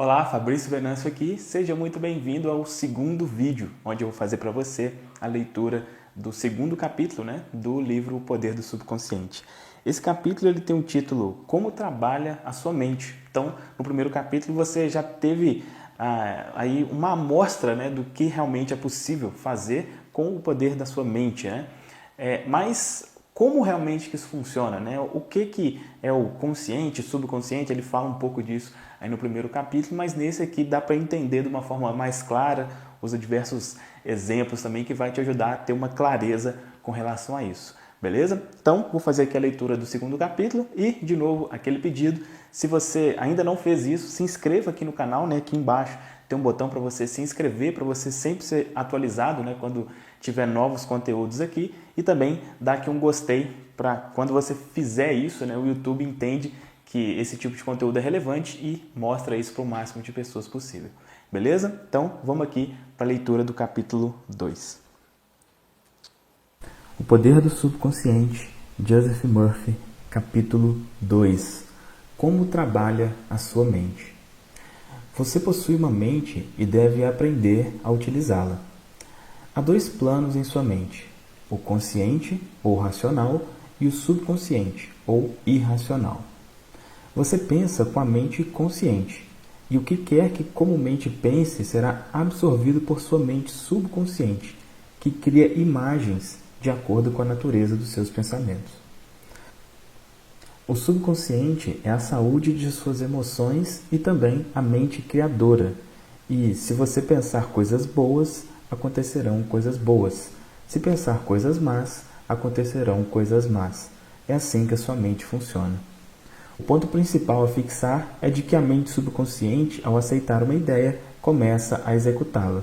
Olá, Fabrício Venâncio aqui. Seja muito bem-vindo ao segundo vídeo, onde eu vou fazer para você a leitura do segundo capítulo, do livro O Poder do Subconsciente. Esse capítulo ele tem um título Como Trabalha a Sua Mente. Então, no primeiro capítulo você já teve aí uma amostra do que realmente é possível fazer com o poder da sua mente. Mas como realmente que isso funciona? O que é o consciente, subconsciente? Ele fala um pouco disso aí no primeiro capítulo, mas nesse aqui dá para entender de uma forma mais clara, usa diversos exemplos também que vai te ajudar a ter uma clareza com relação a isso. Beleza? Então, vou fazer aqui a leitura do segundo capítulo e, de novo, aquele pedido. Se você ainda não fez isso, se inscreva aqui no canal, aqui embaixo tem um botão para você se inscrever, para você sempre ser atualizado quando tiver novos conteúdos aqui. E também dá aqui um gostei para quando você fizer isso, o YouTube entende que esse tipo de conteúdo é relevante e mostra isso para o máximo de pessoas possível. Beleza? Então, vamos aqui para a leitura do capítulo 2. O Poder do Subconsciente, Joseph Murphy, capítulo 2. Como trabalha a sua mente? Você possui uma mente e deve aprender a utilizá-la. Há dois planos em sua mente, o consciente, ou racional, e o subconsciente, ou irracional. Você pensa com a mente consciente, e o que quer que comumente pense será absorvido por sua mente subconsciente, que cria imagens de acordo com a natureza dos seus pensamentos. O subconsciente é a saúde de suas emoções e também a mente criadora. E se você pensar coisas boas, acontecerão coisas boas. Se pensar coisas más, acontecerão coisas más. É assim que a sua mente funciona. O ponto principal a fixar é de que a mente subconsciente, ao aceitar uma ideia, começa a executá-la.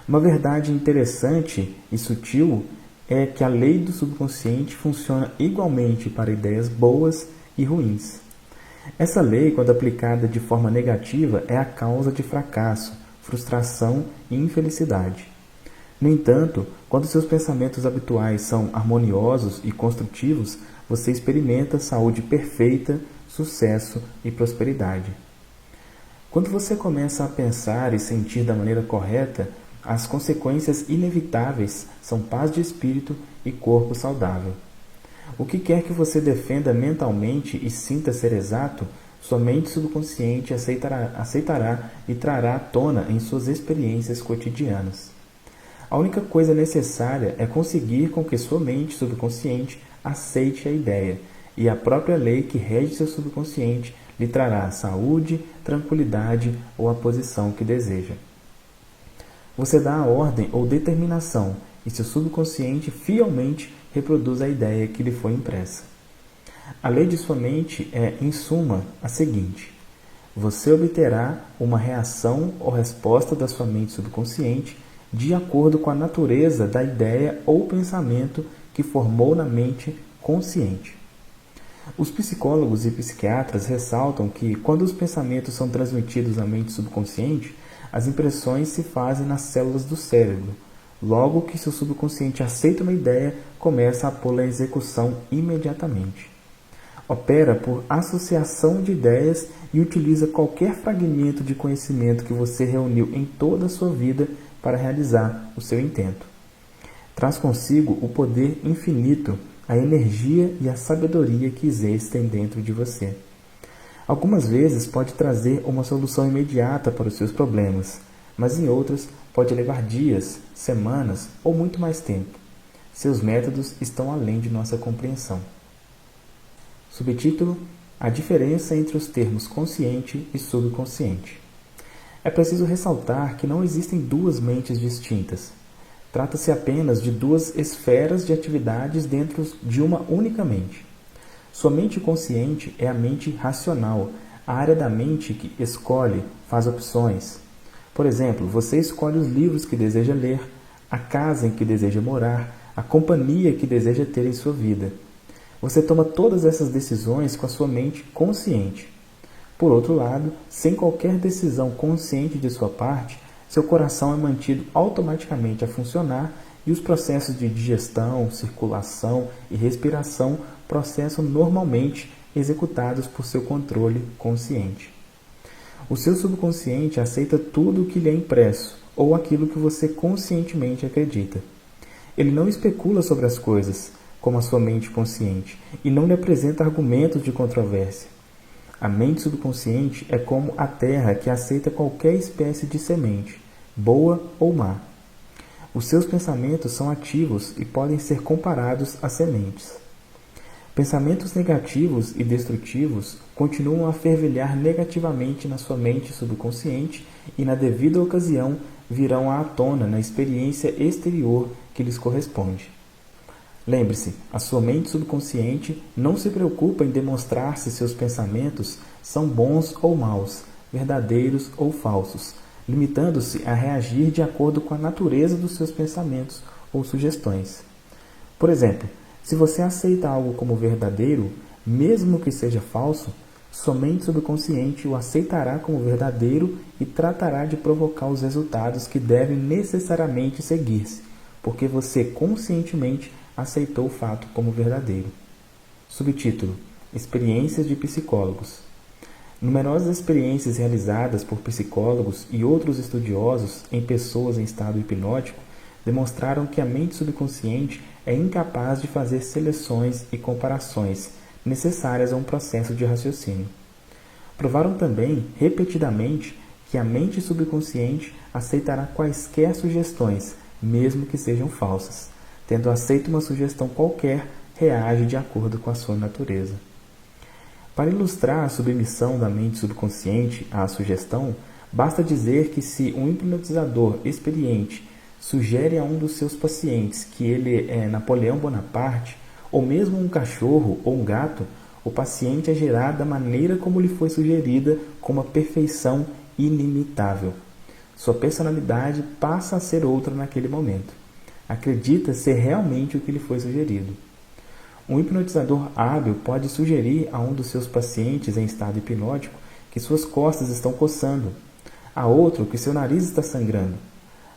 Uma verdade interessante e sutil é que a lei do subconsciente funciona igualmente para ideias boas e ruins. Essa lei, quando aplicada de forma negativa, é a causa de fracasso, frustração e infelicidade. No entanto, quando seus pensamentos habituais são harmoniosos e construtivos, você experimenta saúde perfeita, sucesso e prosperidade. Quando você começa a pensar e sentir da maneira correta, as consequências inevitáveis são paz de espírito e corpo saudável. O que quer que você defenda mentalmente e sinta ser exato, sua mente subconsciente aceitará e trará à tona em suas experiências cotidianas. A única coisa necessária é conseguir com que sua mente subconsciente aceite a ideia, e a própria lei que rege seu subconsciente lhe trará saúde, tranquilidade ou a posição que deseja. Você dá a ordem ou determinação e seu subconsciente fielmente reproduz a ideia que lhe foi impressa. A lei de sua mente é, em suma, a seguinte: você obterá uma reação ou resposta da sua mente subconsciente de acordo com a natureza da ideia ou pensamento que formou na mente consciente. Os psicólogos e psiquiatras ressaltam que, quando os pensamentos são transmitidos à mente subconsciente, as impressões se fazem nas células do cérebro. Logo que seu subconsciente aceita uma ideia, começa a pô-la em execução imediatamente. Opera por associação de ideias e utiliza qualquer fragmento de conhecimento que você reuniu em toda a sua vida para realizar o seu intento. Traz consigo o poder infinito, a energia e a sabedoria que existem dentro de você. Algumas vezes pode trazer uma solução imediata para os seus problemas, mas em outras pode levar dias, semanas ou muito mais tempo. Seus métodos estão além de nossa compreensão. Subtítulo: A diferença entre os termos consciente e subconsciente. É preciso ressaltar que não existem duas mentes distintas. Trata-se apenas de duas esferas de atividades dentro de uma única mente. Sua mente consciente é a mente racional, a área da mente que escolhe, faz opções. Por exemplo, você escolhe os livros que deseja ler, a casa em que deseja morar, a companhia que deseja ter em sua vida. Você toma todas essas decisões com a sua mente consciente. Por outro lado, sem qualquer decisão consciente de sua parte, seu coração é mantido automaticamente a funcionar e os processos de digestão, circulação e respiração processam normalmente executados por seu controle consciente. O seu subconsciente aceita tudo o que lhe é impresso, ou aquilo que você conscientemente acredita. Ele não especula sobre as coisas, como a sua mente consciente, e não lhe apresenta argumentos de controvérsia. A mente subconsciente é como a terra que aceita qualquer espécie de semente, boa ou má. Os seus pensamentos são ativos e podem ser comparados a sementes. Pensamentos negativos e destrutivos continuam a fervilhar negativamente na sua mente subconsciente e, na devida ocasião, virão à tona na experiência exterior que lhes corresponde. Lembre-se, a sua mente subconsciente não se preocupa em demonstrar se seus pensamentos são bons ou maus, verdadeiros ou falsos, limitando-se a reagir de acordo com a natureza dos seus pensamentos ou sugestões. Por exemplo, se você aceita algo como verdadeiro, mesmo que seja falso, sua mente subconsciente o aceitará como verdadeiro e tratará de provocar os resultados que devem necessariamente seguir-se, porque você conscientemente aceitou o fato como verdadeiro. Subtítulo: Experiências de psicólogos. Numerosas experiências realizadas por psicólogos e outros estudiosos em pessoas em estado hipnótico demonstraram que a mente subconsciente é incapaz de fazer seleções e comparações necessárias a um processo de raciocínio. Provaram também, repetidamente, que a mente subconsciente aceitará quaisquer sugestões, mesmo que sejam falsas. Tendo aceito uma sugestão qualquer, reage de acordo com a sua natureza. Para ilustrar a submissão da mente subconsciente à sugestão, basta dizer que se um hipnotizador experiente sugere a um dos seus pacientes que ele é Napoleão Bonaparte, ou mesmo um cachorro ou um gato, o paciente agirá da maneira como lhe foi sugerida com uma perfeição inimitável. Sua personalidade passa a ser outra naquele momento. Acredita ser realmente o que lhe foi sugerido. Um hipnotizador hábil pode sugerir a um dos seus pacientes em estado hipnótico que suas costas estão coçando, a outro que seu nariz está sangrando,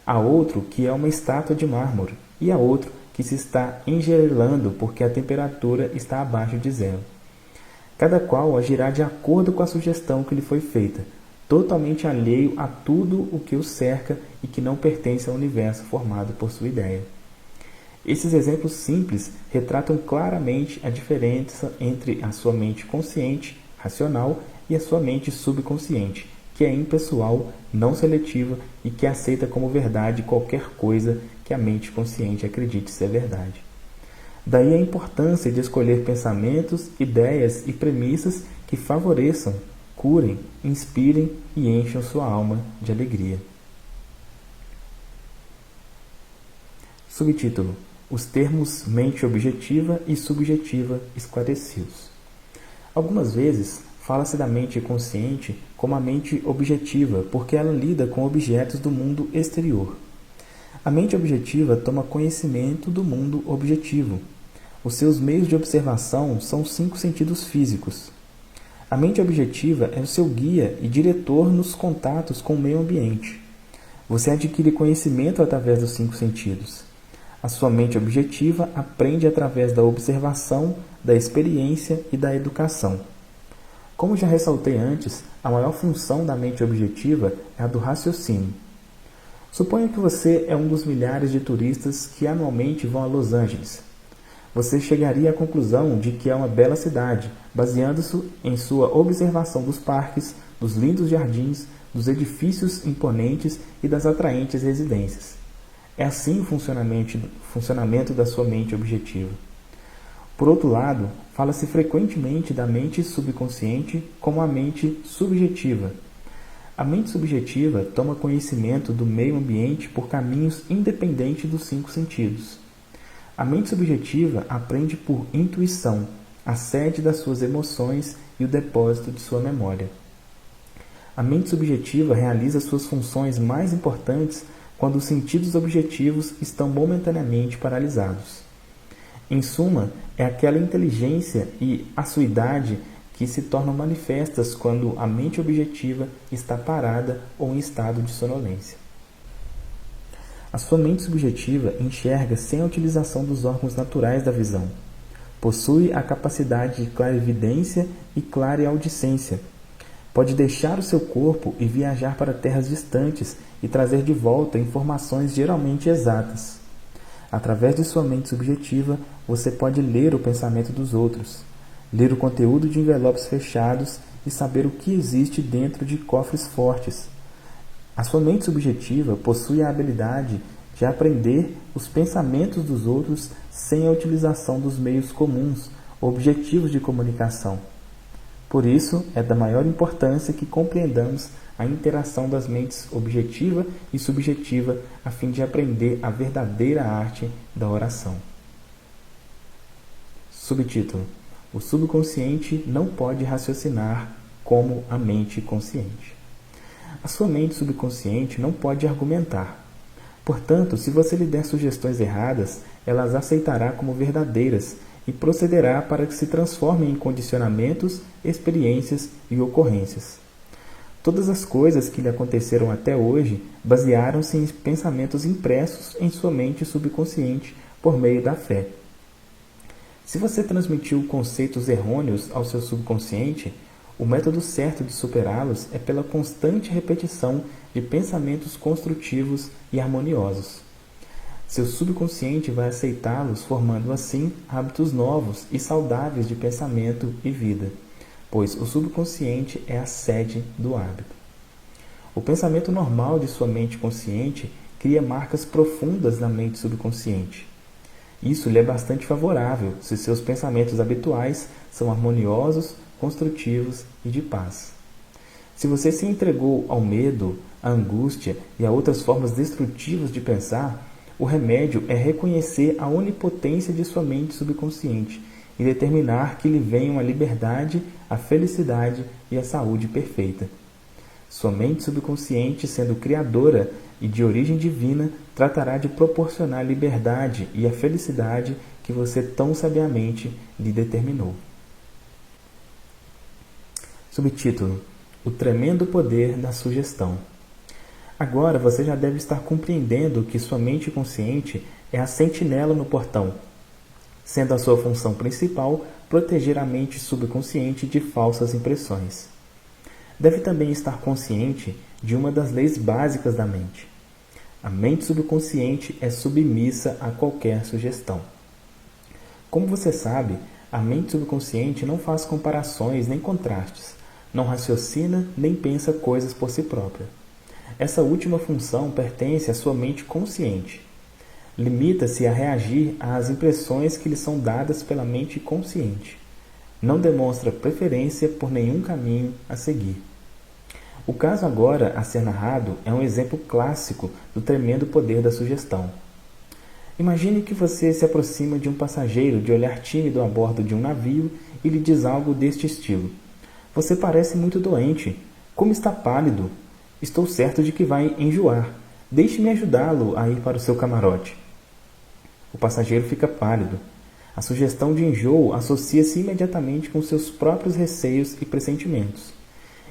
a outro que é uma estátua de mármore e a outro que se está engelando porque a temperatura está abaixo de zero. Cada qual agirá de acordo com a sugestão que lhe foi feita, totalmente alheio a tudo o que o cerca e que não pertence ao universo formado por sua ideia. Esses exemplos simples retratam claramente a diferença entre a sua mente consciente, racional, e a sua mente subconsciente, que é impessoal, não seletiva e que aceita como verdade qualquer coisa que a mente consciente acredite ser verdade. Daí a importância de escolher pensamentos, ideias e premissas que favoreçam, curem, inspirem e encham sua alma de alegria. Subtítulo: Os termos mente objetiva e subjetiva esclarecidos. Algumas vezes, fala-se da mente consciente como a mente objetiva, porque ela lida com objetos do mundo exterior. A mente objetiva toma conhecimento do mundo objetivo. Os seus meios de observação são os 5 sentidos físicos. A mente objetiva é o seu guia e diretor nos contatos com o meio ambiente. Você adquire conhecimento através dos 5 sentidos. A sua mente objetiva aprende através da observação, da experiência e da educação. Como já ressaltei antes, a maior função da mente objetiva é a do raciocínio. Suponha que você é um dos milhares de turistas que anualmente vão a Los Angeles. Você chegaria à conclusão de que é uma bela cidade, baseando-se em sua observação dos parques, dos lindos jardins, dos edifícios imponentes e das atraentes residências. É assim o funcionamento da sua mente objetiva. Por outro lado, fala-se frequentemente da mente subconsciente como a mente subjetiva. A mente subjetiva toma conhecimento do meio ambiente por caminhos independentes dos 5 sentidos. A mente subjetiva aprende por intuição, a sede das suas emoções e o depósito de sua memória. A mente subjetiva realiza suas funções mais importantes quando os sentidos objetivos estão momentaneamente paralisados. Em suma, é aquela inteligência e acuidade que se tornam manifestas quando a mente objetiva está parada ou em estado de sonolência. A sua mente subjetiva enxerga sem a utilização dos órgãos naturais da visão. Possui a capacidade de clarividência e clareaudicência. Pode deixar o seu corpo e viajar para terras distantes e trazer de volta informações geralmente exatas. Através de sua mente subjetiva, você pode ler o pensamento dos outros, ler o conteúdo de envelopes fechados e saber o que existe dentro de cofres fortes. A sua mente subjetiva possui a habilidade de aprender os pensamentos dos outros sem a utilização dos meios comuns, objetivos de comunicação. Por isso, é da maior importância que compreendamos a interação das mentes objetiva e subjetiva a fim de aprender a verdadeira arte da oração. Subtítulo: O subconsciente não pode raciocinar como a mente consciente. A sua mente subconsciente não pode argumentar. Portanto, se você lhe der sugestões erradas, ela as aceitará como verdadeiras e procederá para que se transformem em condicionamentos, experiências e ocorrências. Todas as coisas que lhe aconteceram até hoje basearam-se em pensamentos impressos em sua mente subconsciente por meio da fé. Se você transmitiu conceitos errôneos ao seu subconsciente, o método certo de superá-los é pela constante repetição de pensamentos construtivos e harmoniosos. Seu subconsciente vai aceitá-los, formando assim hábitos novos e saudáveis de pensamento e vida, pois o subconsciente é a sede do hábito. O pensamento normal de sua mente consciente cria marcas profundas na mente subconsciente. Isso lhe é bastante favorável se seus pensamentos habituais são harmoniosos, construtivos e de paz. Se você se entregou ao medo, à angústia e a outras formas destrutivas de pensar, o remédio é reconhecer a onipotência de sua mente subconsciente e determinar que lhe venham a liberdade, a felicidade e a saúde perfeita. Sua mente subconsciente, sendo criadora e de origem divina, tratará de proporcionar a liberdade e a felicidade que você tão sabiamente lhe determinou. Subtítulo: O tremendo poder da sugestão. Agora você já deve estar compreendendo que sua mente consciente é a sentinela no portão, sendo a sua função principal proteger a mente subconsciente de falsas impressões. Deve também estar consciente de uma das leis básicas da mente. A mente subconsciente é submissa a qualquer sugestão. Como você sabe, a mente subconsciente não faz comparações nem contrastes, não raciocina nem pensa coisas por si própria. Essa última função pertence à sua mente consciente. Limita-se a reagir às impressões que lhe são dadas pela mente consciente. Não demonstra preferência por nenhum caminho a seguir. O caso agora a ser narrado é um exemplo clássico do tremendo poder da sugestão. Imagine que você se aproxima de um passageiro de olhar tímido a bordo de um navio e lhe diz algo deste estilo: Você parece muito doente. Como está pálido? Estou certo de que vai enjoar. Deixe-me ajudá-lo a ir para o seu camarote. O passageiro fica pálido. A sugestão de enjoo associa-se imediatamente com seus próprios receios e pressentimentos.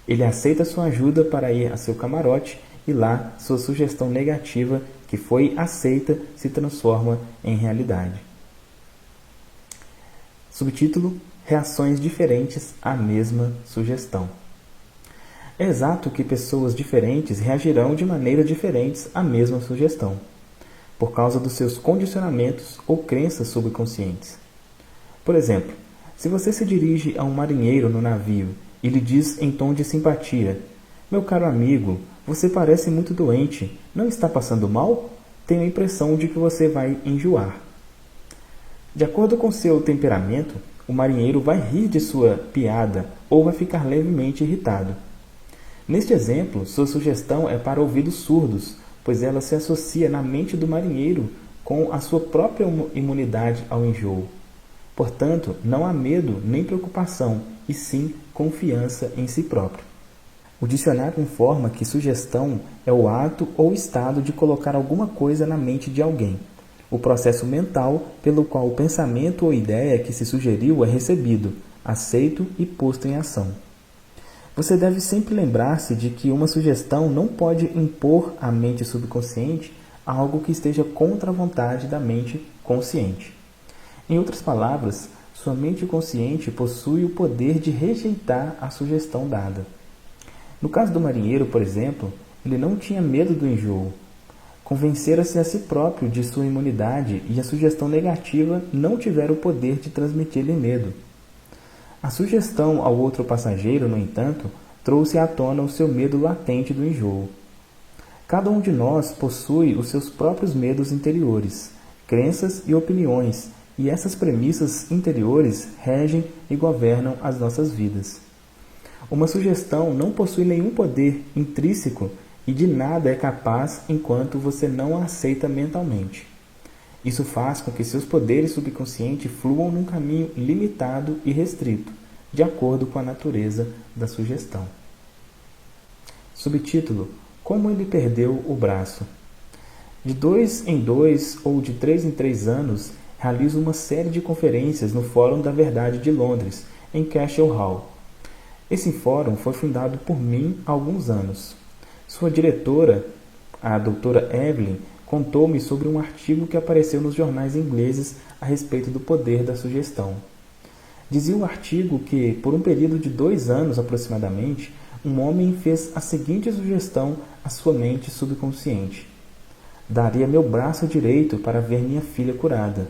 Ele aceita sua ajuda para ir a seu camarote e lá sua sugestão negativa, que foi aceita, se transforma em realidade. Subtítulo: Reações diferentes à mesma sugestão. É exato que pessoas diferentes reagirão de maneiras diferentes à mesma sugestão, por causa dos seus condicionamentos ou crenças subconscientes. Por exemplo, se você se dirige a um marinheiro no navio e lhe diz em tom de simpatia: Meu caro amigo, você parece muito doente, não está passando mal? Tenho a impressão de que você vai enjoar. De acordo com seu temperamento, o marinheiro vai rir de sua piada ou vai ficar levemente irritado. Neste exemplo, sua sugestão é para ouvidos surdos, pois ela se associa na mente do marinheiro com a sua própria imunidade ao enjoo. Portanto, não há medo nem preocupação, e sim confiança em si próprio. O dicionário informa que sugestão é o ato ou estado de colocar alguma coisa na mente de alguém, o processo mental pelo qual o pensamento ou ideia que se sugeriu é recebido, aceito e posto em ação. Você deve sempre lembrar-se de que uma sugestão não pode impor à mente subconsciente algo que esteja contra a vontade da mente consciente. Em outras palavras, sua mente consciente possui o poder de rejeitar a sugestão dada. No caso do marinheiro, por exemplo, ele não tinha medo do enjoo. Convencera-se a si próprio de sua imunidade e a sugestão negativa não tivera o poder de transmitir-lhe medo. A sugestão ao outro passageiro, no entanto, trouxe à tona o seu medo latente do enjoo. Cada um de nós possui os seus próprios medos interiores, crenças e opiniões, e essas premissas interiores regem e governam as nossas vidas. Uma sugestão não possui nenhum poder intrínseco e de nada é capaz enquanto você não a aceita mentalmente. Isso faz com que seus poderes subconscientes fluam num caminho limitado e restrito, de acordo com a natureza da sugestão. Subtítulo: Como ele perdeu o braço. De 2 em 2 ou de 3 em 3 anos, realizo uma série de conferências no Fórum da Verdade de Londres, em Cashel Hall. Esse fórum foi fundado por mim há alguns anos. Sua diretora, a doutora Evelyn, contou-me sobre um artigo que apareceu nos jornais ingleses a respeito do poder da sugestão. Dizia o artigo que, por um período de 2 anos aproximadamente, um homem fez a seguinte sugestão à sua mente subconsciente: daria meu braço direito para ver minha filha curada.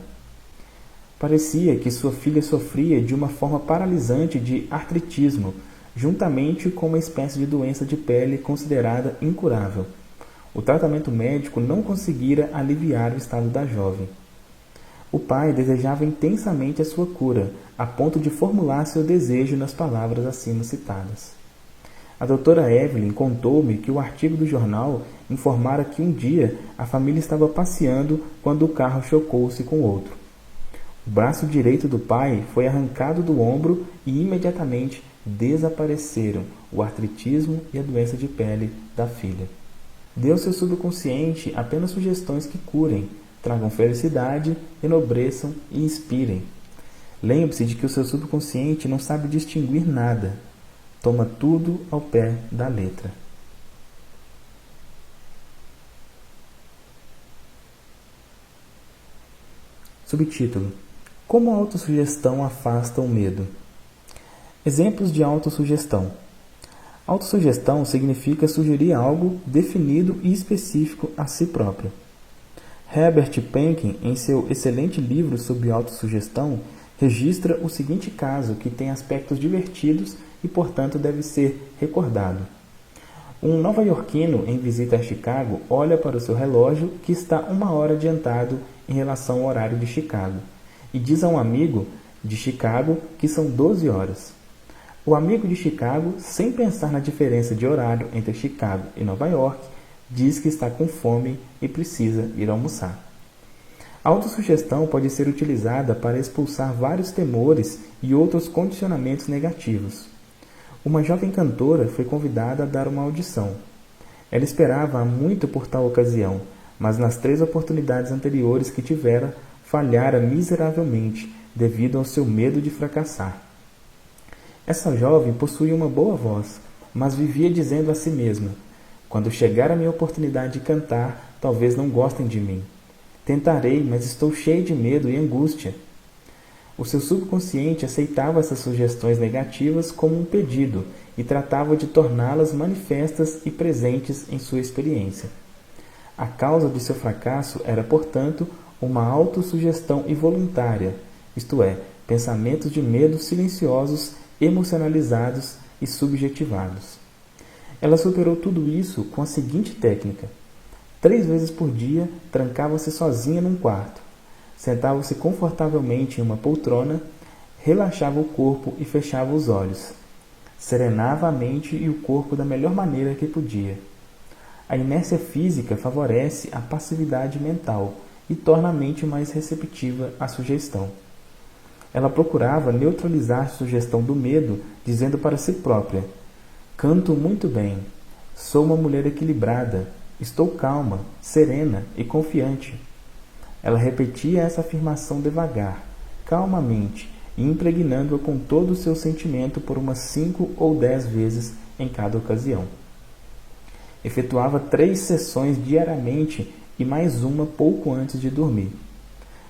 Parecia que sua filha sofria de uma forma paralisante de artritismo, juntamente com uma espécie de doença de pele considerada incurável. O tratamento médico não conseguira aliviar o estado da jovem. O pai desejava intensamente a sua cura, a ponto de formular seu desejo nas palavras acima citadas. A doutora Evelyn contou-me que o artigo do jornal informara que um dia a família estava passeando quando o carro chocou-se com outro. O braço direito do pai foi arrancado do ombro e imediatamente desapareceram o artritismo e a doença de pele da filha. Dê ao seu subconsciente apenas sugestões que curem, tragam felicidade, enobreçam e inspirem. Lembre-se de que o seu subconsciente não sabe distinguir nada. Toma tudo ao pé da letra. Subtítulo: Como a autossugestão afasta o medo. Exemplos de autossugestão. Autossugestão significa sugerir algo definido e específico a si próprio. Herbert Penkin, em seu excelente livro sobre autossugestão, registra o seguinte caso que tem aspectos divertidos e, portanto, deve ser recordado. Um nova-iorquino em visita a Chicago olha para o seu relógio, que está 1 hora adiantado em relação ao horário de Chicago, e diz a um amigo de Chicago que são 12 horas. O amigo de Chicago, sem pensar na diferença de horário entre Chicago e Nova York, diz que está com fome e precisa ir almoçar. A autossugestão pode ser utilizada para expulsar vários temores e outros condicionamentos negativos. Uma jovem cantora foi convidada a dar uma audição. Ela esperava há muito por tal ocasião, mas nas 3 oportunidades anteriores que tivera, falhara miseravelmente devido ao seu medo de fracassar. Essa jovem possuía uma boa voz, mas vivia dizendo a si mesma: quando chegar a minha oportunidade de cantar, talvez não gostem de mim. Tentarei, mas estou cheio de medo e angústia. O seu subconsciente aceitava essas sugestões negativas como um pedido e tratava de torná-las manifestas e presentes em sua experiência. A causa de seu fracasso era, portanto, uma autossugestão involuntária, isto é, pensamentos de medo silenciosos, emocionalizados e subjetivados. Ela superou tudo isso com a seguinte técnica: 3 vezes por dia, trancava-se sozinha num quarto, sentava-se confortavelmente em uma poltrona, relaxava o corpo e fechava os olhos. Serenava a mente e o corpo da melhor maneira que podia. A inércia física favorece a passividade mental e torna a mente mais receptiva à sugestão. Ela procurava neutralizar a sugestão do medo, dizendo para si própria: canto muito bem, sou uma mulher equilibrada, estou calma, serena e confiante. Ela repetia essa afirmação devagar, calmamente, e impregnando-a com todo o seu sentimento por umas 5 ou 10 vezes em cada ocasião. Efetuava 3 sessões diariamente e mais uma pouco antes de dormir.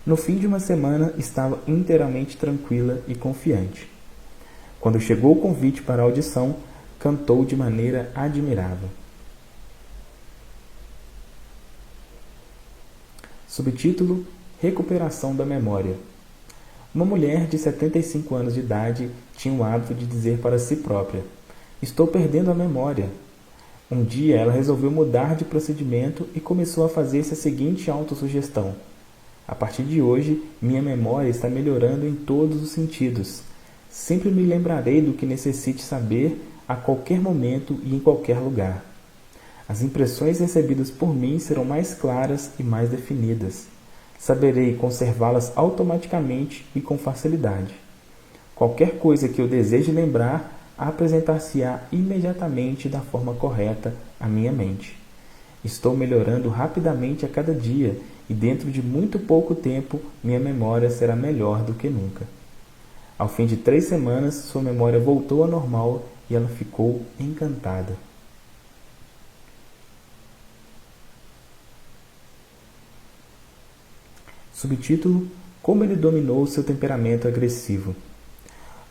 No fim de uma semana, estava inteiramente tranquila e confiante. Quando chegou o convite para a audição, cantou de maneira admirável. Subtítulo: Recuperação da memória. Uma mulher de 75 anos de idade tinha o hábito de dizer para si própria: "Estou perdendo a memória." Um dia ela resolveu mudar de procedimento e começou a fazer-se a seguinte autossugestão: "A partir de hoje, minha memória está melhorando em todos os sentidos. Sempre me lembrarei do que necessite saber a qualquer momento e em qualquer lugar. As impressões recebidas por mim serão mais claras e mais definidas. Saberei conservá-las automaticamente e com facilidade. Qualquer coisa que eu deseje lembrar apresentar-se-á imediatamente da forma correta à minha mente. Estou melhorando rapidamente a cada dia e dentro de muito pouco tempo minha memória será melhor do que nunca." Ao fim de 3 semanas, sua memória voltou ao normal e ela ficou encantada. Subtítulo: Como ele dominou seu temperamento agressivo.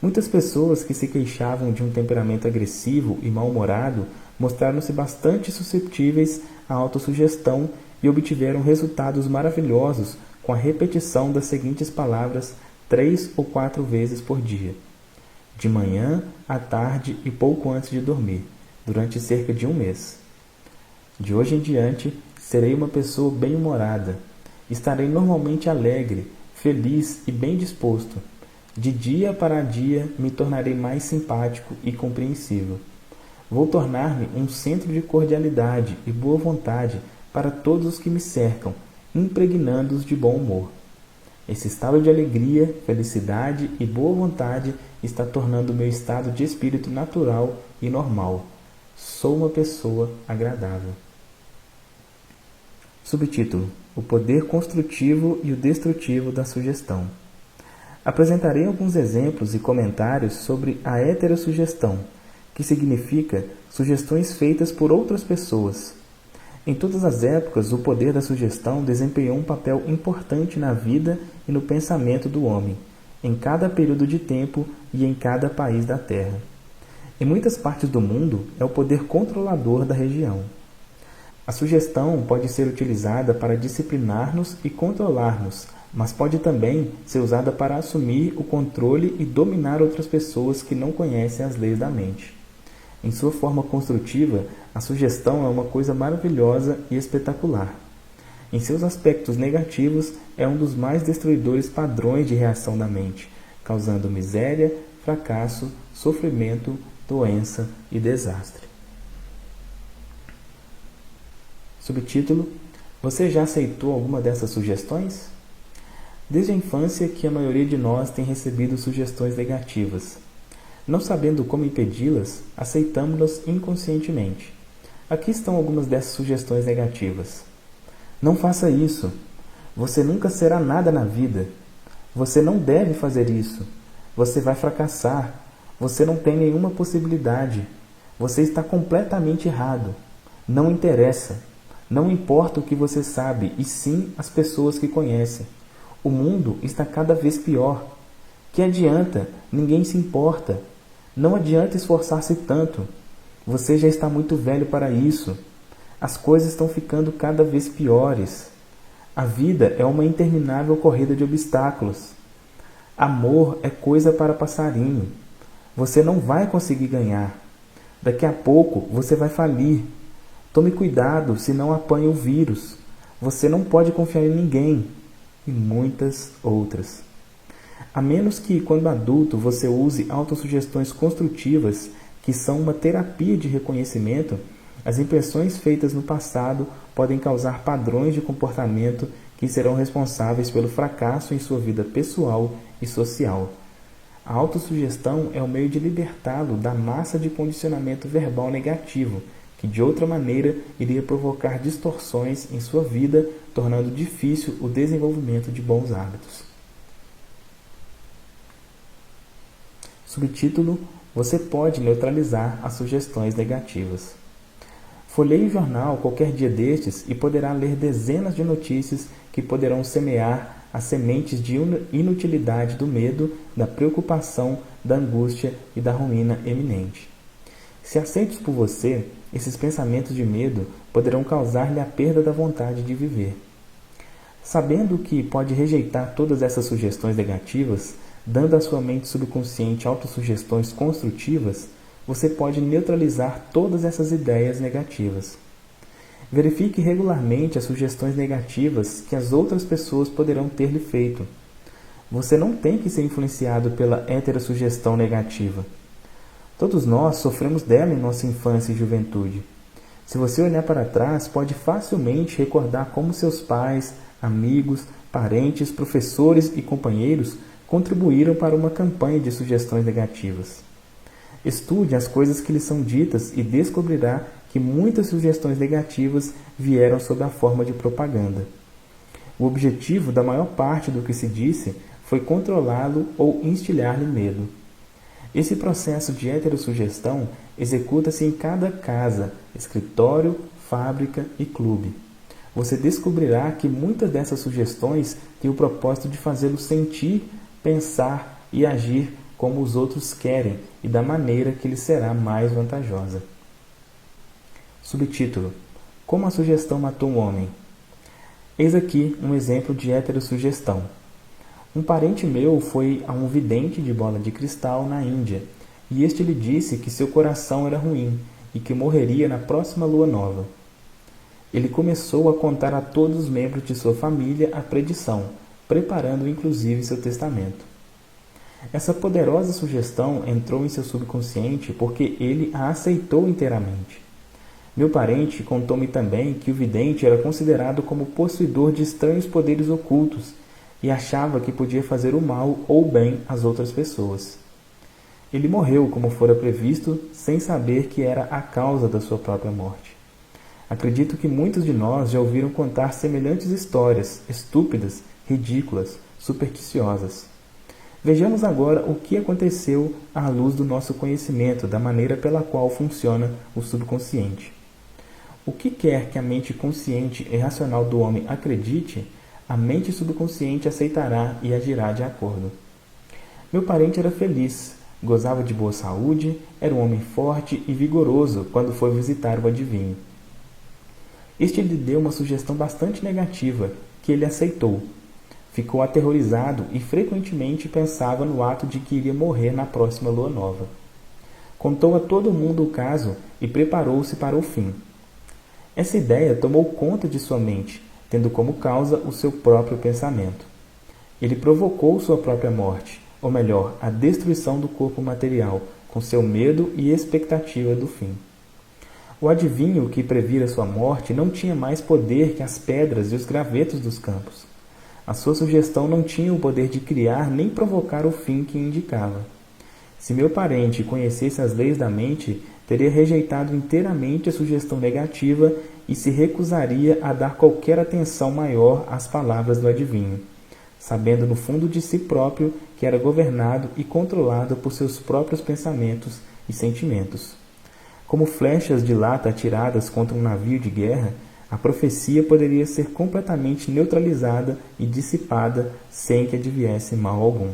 Muitas pessoas que se queixavam de um temperamento agressivo e mal-humorado mostraram-se bastante suscetíveis à autossugestão e obtiveram resultados maravilhosos com a repetição das seguintes palavras 3 ou 4 vezes por dia, de manhã, à tarde e pouco antes de dormir, durante cerca de 1 mês. De hoje em diante, serei uma pessoa bem-humorada. Estarei normalmente alegre, feliz e bem disposto. De dia para dia, me tornarei mais simpático e compreensível. Vou tornar-me um centro de cordialidade e boa vontade para todos os que me cercam, impregnando-os de bom humor. Esse estado de alegria, felicidade e boa vontade está tornando o meu estado de espírito natural e normal. Sou uma pessoa agradável. Subtítulo: O poder construtivo e o destrutivo da sugestão. Apresentarei alguns exemplos e comentários sobre a heterossugestão, que significa sugestões feitas por outras pessoas. Em todas as épocas, o poder da sugestão desempenhou um papel importante na vida e no pensamento do homem, em cada período de tempo e em cada país da Terra. Em muitas partes do mundo, é o poder controlador da região. A sugestão pode ser utilizada para disciplinar-nos e controlar-nos, mas pode também ser usada para assumir o controle e dominar outras pessoas que não conhecem as leis da mente. Em sua forma construtiva, a sugestão é uma coisa maravilhosa e espetacular. Em seus aspectos negativos, é um dos mais destruidores padrões de reação da mente, causando miséria, fracasso, sofrimento, doença e desastre. Subtítulo: Você já aceitou alguma dessas sugestões? Desde a infância que a maioria de nós tem recebido sugestões negativas. Não sabendo como impedi-las, aceitamos-las inconscientemente. Aqui estão algumas dessas sugestões negativas. Não faça isso. Você nunca será nada na vida. Você não deve fazer isso. Você vai fracassar. Você não tem nenhuma possibilidade. Você está completamente errado. Não interessa. Não importa o que você sabe, e sim as pessoas que conhecem. O mundo está cada vez pior. Que adianta? Ninguém se importa. Não adianta esforçar-se tanto. Você já está muito velho para isso. As coisas estão ficando cada vez piores. A vida é uma interminável corrida de obstáculos. Amor é coisa para passarinho. Você não vai conseguir ganhar. Daqui a pouco você vai falir. Tome cuidado, senão apanha o vírus. Você não pode confiar em ninguém. E muitas outras. A menos que, quando adulto, você use autossugestões construtivas, que são uma terapia de reconhecimento, as impressões feitas no passado podem causar padrões de comportamento que serão responsáveis pelo fracasso em sua vida pessoal e social. A autossugestão é o meio de libertá-lo da massa de condicionamento verbal negativo, que de outra maneira iria provocar distorções em sua vida, tornando difícil o desenvolvimento de bons hábitos. Subtítulo: Você pode neutralizar as sugestões negativas. Folheie o jornal qualquer dia destes e poderá ler dezenas de notícias que poderão semear as sementes de inutilidade do medo, da preocupação, da angústia e da ruína eminente. Se aceitos por você, esses pensamentos de medo poderão causar-lhe a perda da vontade de viver. Sabendo que pode rejeitar todas essas sugestões negativas, dando à sua mente subconsciente autossugestões construtivas, você pode neutralizar todas essas ideias negativas. Verifique regularmente as sugestões negativas que as outras pessoas poderão ter lhe feito. Você não tem que ser influenciado pela heterossugestão negativa. Todos nós sofremos dela em nossa infância e juventude. Se você olhar para trás, pode facilmente recordar como seus pais, amigos, parentes, professores e companheiros contribuíram para uma campanha de sugestões negativas. Estude as coisas que lhe são ditas e descobrirá que muitas sugestões negativas vieram sob a forma de propaganda. O objetivo da maior parte do que se disse foi controlá-lo ou instilhar-lhe medo. Esse processo de heterossugestão executa-se em cada casa, escritório, fábrica e clube. Você descobrirá que muitas dessas sugestões têm o propósito de fazê-lo sentir, pensar e agir como os outros querem e da maneira que lhe será mais vantajosa. Subtítulo: Como a sugestão matou um homem. Eis aqui um exemplo de heterossugestão. Um parente meu foi a um vidente de bola de cristal na Índia, e este lhe disse que seu coração era ruim e que morreria na próxima lua nova. Ele começou a contar a todos os membros de sua família a predição, preparando inclusive seu testamento. Essa poderosa sugestão entrou em seu subconsciente porque ele a aceitou inteiramente. Meu parente contou-me também que o vidente era considerado como possuidor de estranhos poderes ocultos e achava que podia fazer o mal ou o bem às outras pessoas. Ele morreu como fora previsto, sem saber que era a causa da sua própria morte. Acredito que muitos de nós já ouviram contar semelhantes histórias, estúpidas, ridículas, supersticiosas. Vejamos agora o que aconteceu à luz do nosso conhecimento da maneira pela qual funciona o subconsciente. O que quer que a mente consciente e racional do homem acredite, a mente subconsciente aceitará e agirá de acordo. Meu parente era feliz, gozava de boa saúde, era um homem forte e vigoroso quando foi visitar o adivinho. Este lhe deu uma sugestão bastante negativa, que ele aceitou. Ficou aterrorizado e frequentemente pensava no ato de que iria morrer na próxima lua nova. Contou a todo mundo o caso e preparou-se para o fim. Essa ideia tomou conta de sua mente, tendo como causa o seu próprio pensamento. Ele provocou sua própria morte, ou melhor, a destruição do corpo material, com seu medo e expectativa do fim. O adivinho que previra sua morte não tinha mais poder que as pedras e os gravetos dos campos. A sua sugestão não tinha o poder de criar nem provocar o fim que indicava. Se meu parente conhecesse as leis da mente, teria rejeitado inteiramente a sugestão negativa e se recusaria a dar qualquer atenção maior às palavras do adivinho, sabendo no fundo de si próprio que era governado e controlado por seus próprios pensamentos e sentimentos. Como flechas de lata atiradas contra um navio de guerra, a profecia poderia ser completamente neutralizada e dissipada sem que adviesse mal algum.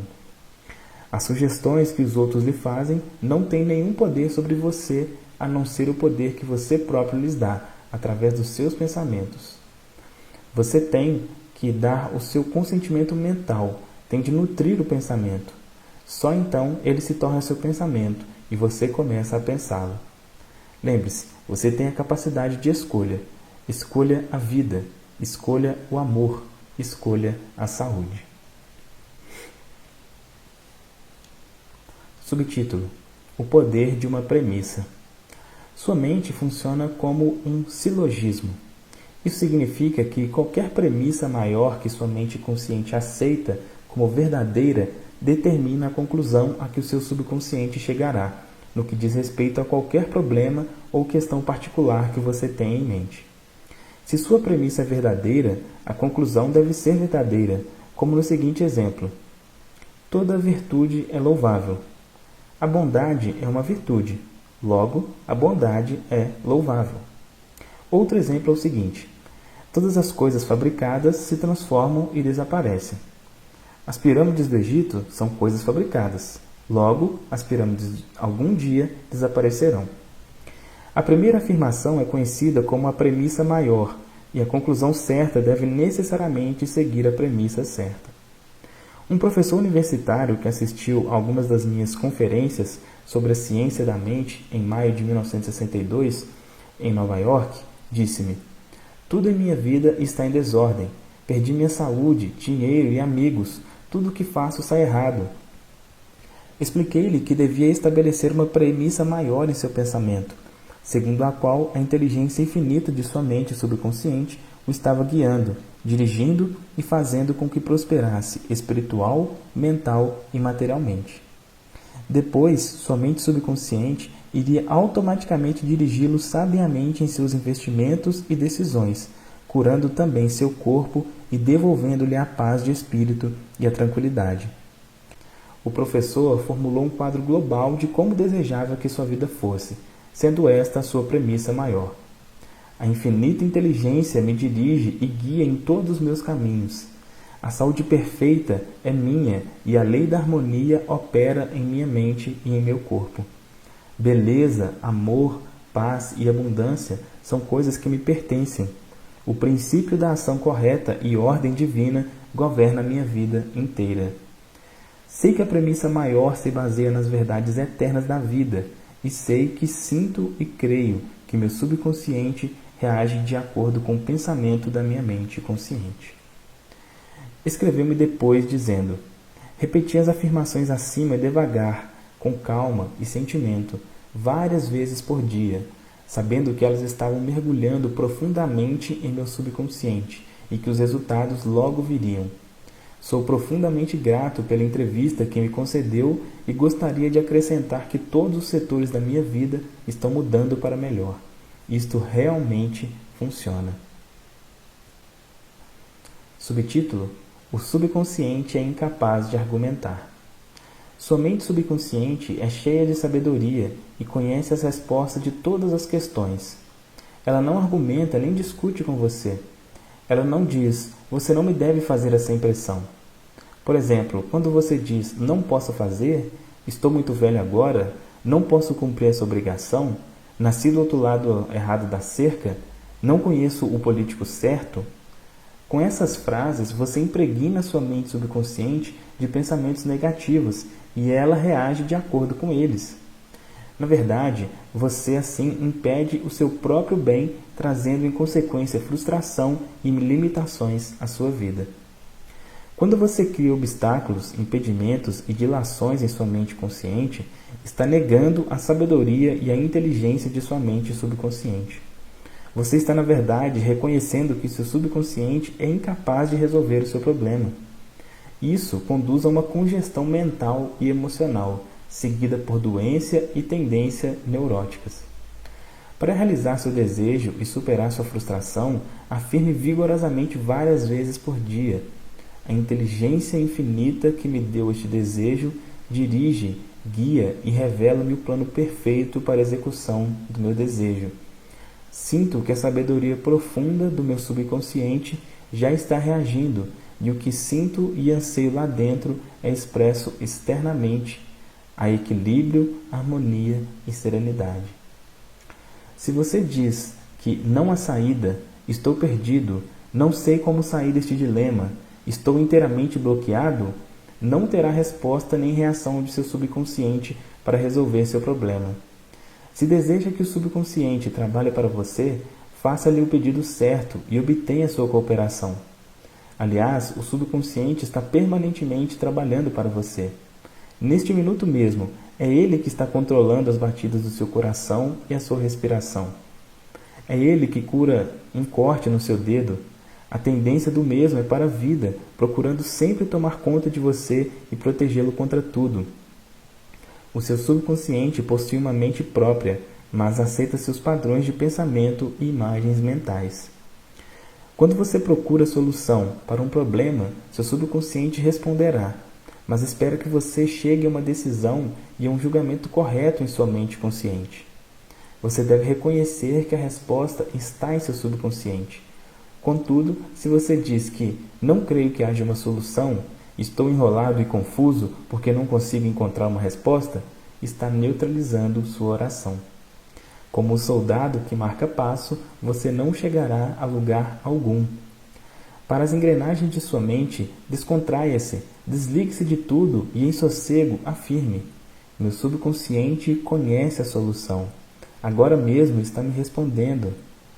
As sugestões que os outros lhe fazem não têm nenhum poder sobre você, a não ser o poder que você próprio lhes dá, através dos seus pensamentos. Você tem que dar o seu consentimento mental, tem de nutrir o pensamento. Só então ele se torna seu pensamento e você começa a pensá-lo. Lembre-se, você tem a capacidade de escolha. Escolha a vida, escolha o amor, escolha a saúde. Subtítulo: O poder de uma premissa. Sua mente funciona como um silogismo. Isso significa que qualquer premissa maior que sua mente consciente aceita como verdadeira determina a conclusão a que o seu subconsciente chegará, no que diz respeito a qualquer problema ou questão particular que você tenha em mente. Se sua premissa é verdadeira, a conclusão deve ser verdadeira, como no seguinte exemplo: toda virtude é louvável. A bondade é uma virtude, logo, a bondade é louvável. Outro exemplo é o seguinte: todas as coisas fabricadas se transformam e desaparecem. As pirâmides do Egito são coisas fabricadas, logo, as pirâmides algum dia desaparecerão. A primeira afirmação é conhecida como a premissa maior, e a conclusão certa deve necessariamente seguir a premissa certa. Um professor universitário que assistiu a algumas das minhas conferências sobre a ciência da mente em maio de 1962, em Nova York, disse-me: "Tudo em minha vida está em desordem. Perdi minha saúde, dinheiro e amigos. Tudo o que faço sai errado." Expliquei-lhe que devia estabelecer uma premissa maior em seu pensamento, segundo a qual a inteligência infinita de sua mente subconsciente o estava guiando, dirigindo e fazendo com que prosperasse espiritual, mental e materialmente. Depois, sua mente subconsciente iria automaticamente dirigi-lo sabiamente em seus investimentos e decisões, curando também seu corpo e devolvendo-lhe a paz de espírito e a tranquilidade. O professor formulou um quadro global de como desejava que sua vida fosse, sendo esta a sua premissa maior. A infinita inteligência me dirige e guia em todos os meus caminhos. A saúde perfeita é minha e a lei da harmonia opera em minha mente e em meu corpo. Beleza, amor, paz e abundância são coisas que me pertencem. O princípio da ação correta e ordem divina governa a minha vida inteira. Sei que a premissa maior se baseia nas verdades eternas da vida, e sei que sinto e creio que meu subconsciente reage de acordo com o pensamento da minha mente consciente. Escreveu-me depois dizendo: "Repeti as afirmações acima devagar, com calma e sentimento, várias vezes por dia, sabendo que elas estavam mergulhando profundamente em meu subconsciente e que os resultados logo viriam. Sou profundamente grato pela entrevista que me concedeu e gostaria de acrescentar que todos os setores da minha vida estão mudando para melhor. Isto realmente funciona." Subtítulo: O subconsciente é incapaz de argumentar. Sua mente subconsciente é cheia de sabedoria e conhece as respostas de todas as questões. Ela não argumenta nem discute com você. Ela não diz: "Você não me deve fazer essa impressão." Por exemplo, quando você diz: "Não posso fazer", "Estou muito velho agora", "Não posso cumprir essa obrigação", "Nasci do outro lado errado da cerca", "Não conheço o político certo", com essas frases você impregna sua mente subconsciente de pensamentos negativos e ela reage de acordo com eles. Na verdade, você assim impede o seu próprio bem, trazendo em consequência frustração e limitações à sua vida. Quando você cria obstáculos, impedimentos e dilações em sua mente consciente, está negando a sabedoria e a inteligência de sua mente subconsciente. Você está, na verdade, reconhecendo que seu subconsciente é incapaz de resolver o seu problema. Isso conduz a uma congestão mental e emocional, seguida por doença e tendência neuróticas. Para realizar seu desejo e superar sua frustração, afirme vigorosamente várias vezes por dia: "A inteligência infinita que me deu este desejo dirige, guia e revela-me o plano perfeito para a execução do meu desejo. Sinto que a sabedoria profunda do meu subconsciente já está reagindo e o que sinto e anseio lá dentro é expresso externamente. Há equilíbrio, harmonia e serenidade." Se você diz que não há saída, "Estou perdido, não sei como sair deste dilema, estou inteiramente bloqueado", não terá resposta nem reação de seu subconsciente para resolver seu problema. Se deseja que o subconsciente trabalhe para você, faça-lhe o pedido certo e obtenha sua cooperação. Aliás, o subconsciente está permanentemente trabalhando para você. Neste minuto mesmo, é ele que está controlando as batidas do seu coração e a sua respiração. É ele que cura um corte no seu dedo. A tendência do mesmo é para a vida, procurando sempre tomar conta de você e protegê-lo contra tudo. O seu subconsciente possui uma mente própria, mas aceita seus padrões de pensamento e imagens mentais. Quando você procura solução para um problema, seu subconsciente responderá, mas espera que você chegue a uma decisão e a um julgamento correto em sua mente consciente. Você deve reconhecer que a resposta está em seu subconsciente. Contudo, se você diz que "não creio que haja uma solução", "estou enrolado e confuso porque não consigo encontrar uma resposta", está neutralizando sua oração. Como o soldado que marca passo, você não chegará a lugar algum. Para as engrenagens de sua mente, descontraia-se, desligue-se de tudo e em sossego afirme: meu subconsciente conhece a solução. Agora mesmo está me respondendo.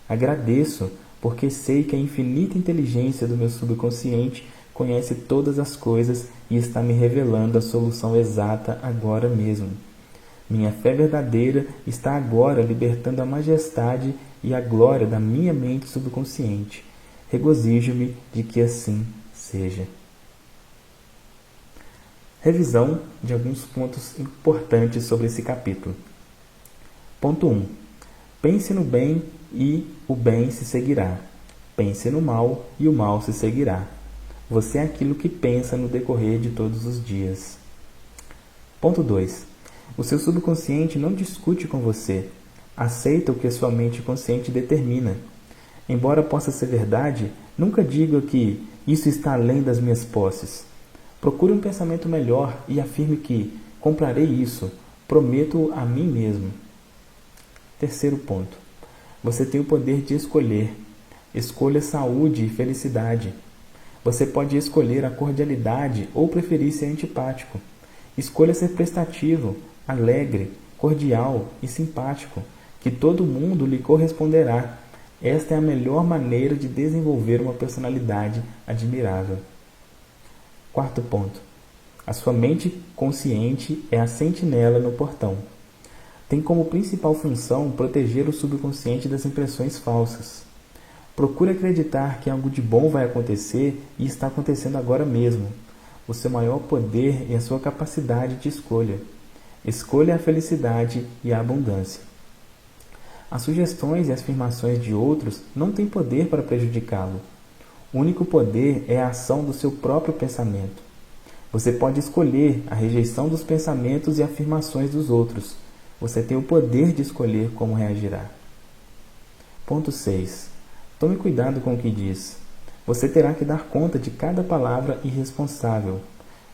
Agradeço, porque sei que a infinita inteligência do meu subconsciente conhece todas as coisas e está me revelando a solução exata agora mesmo. Minha fé verdadeira está agora libertando a majestade e a glória da minha mente subconsciente. Regozijo-me de que assim seja. Revisão de alguns pontos importantes sobre esse capítulo. Ponto 1. Pense no bem e o bem se seguirá. Pense no mal e o mal se seguirá. Você é aquilo que pensa no decorrer de todos os dias. Ponto 2. O seu subconsciente não discute com você. Aceita o que a sua mente consciente determina. Embora possa ser verdade, nunca diga que isso está além das minhas posses. Procure um pensamento melhor e afirme que comprarei isso, prometo a mim mesmo. Terceiro ponto. Você tem o poder de escolher. Escolha saúde e felicidade. Você pode escolher a cordialidade ou preferir ser antipático. Escolha ser prestativo, alegre, cordial e simpático, que todo mundo lhe corresponderá. Esta é a melhor maneira de desenvolver uma personalidade admirável. Quarto ponto. A sua mente consciente é a sentinela no portão. Tem como principal função proteger o subconsciente das impressões falsas. Procure acreditar que algo de bom vai acontecer e está acontecendo agora mesmo. O seu maior poder é a sua capacidade de escolha. Escolha a felicidade e a abundância. As sugestões e as afirmações de outros não têm poder para prejudicá-lo. O único poder é a ação do seu próprio pensamento. Você pode escolher a rejeição dos pensamentos e afirmações dos outros. Você tem o poder de escolher como reagirá. Ponto 6. Tome cuidado com o que diz. Você terá que dar conta de cada palavra irresponsável.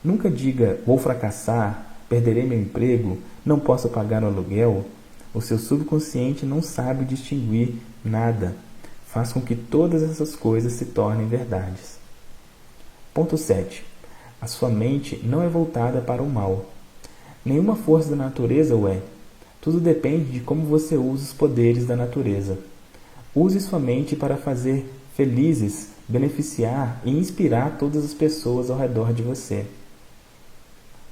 Nunca diga, vou fracassar, perderei meu emprego, não posso pagar o aluguel. O seu subconsciente não sabe distinguir nada. Faz com que todas essas coisas se tornem verdades. Ponto 7. A sua mente não é voltada para o mal. Nenhuma força da natureza o é. Tudo depende de como você usa os poderes da natureza. Use sua mente para fazer felizes, beneficiar e inspirar todas as pessoas ao redor de você.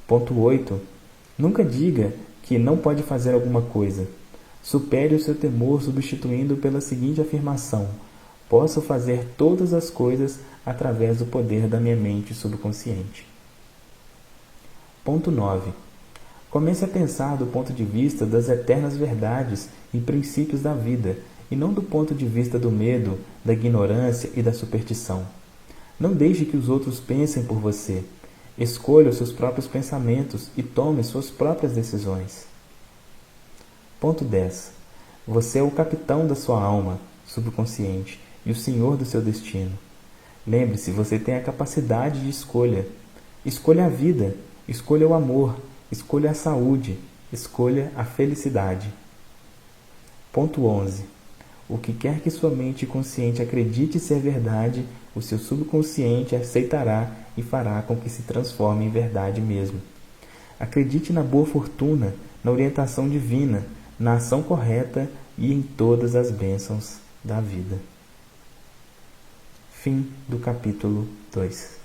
Ponto 8. Nunca diga que não pode fazer alguma coisa. Supere o seu temor substituindo pela seguinte afirmação: posso fazer todas as coisas através do poder da minha mente subconsciente. Ponto 9. Comece a pensar do ponto de vista das eternas verdades e princípios da vida, e não do ponto de vista do medo, da ignorância e da superstição. Não deixe que os outros pensem por você. Escolha os seus próprios pensamentos e tome suas próprias decisões. Ponto 10. Você é o capitão da sua alma subconsciente e o senhor do seu destino. Lembre-se, você tem a capacidade de escolha. Escolha a vida, escolha o amor, escolha a saúde, escolha a felicidade. Ponto 11. O que quer que sua mente consciente acredite ser verdade, o seu subconsciente aceitará e fará com que se transforme em verdade mesmo. Acredite na boa fortuna, na orientação divina, na ação correta e em todas as bênçãos da vida. Fim do capítulo 2.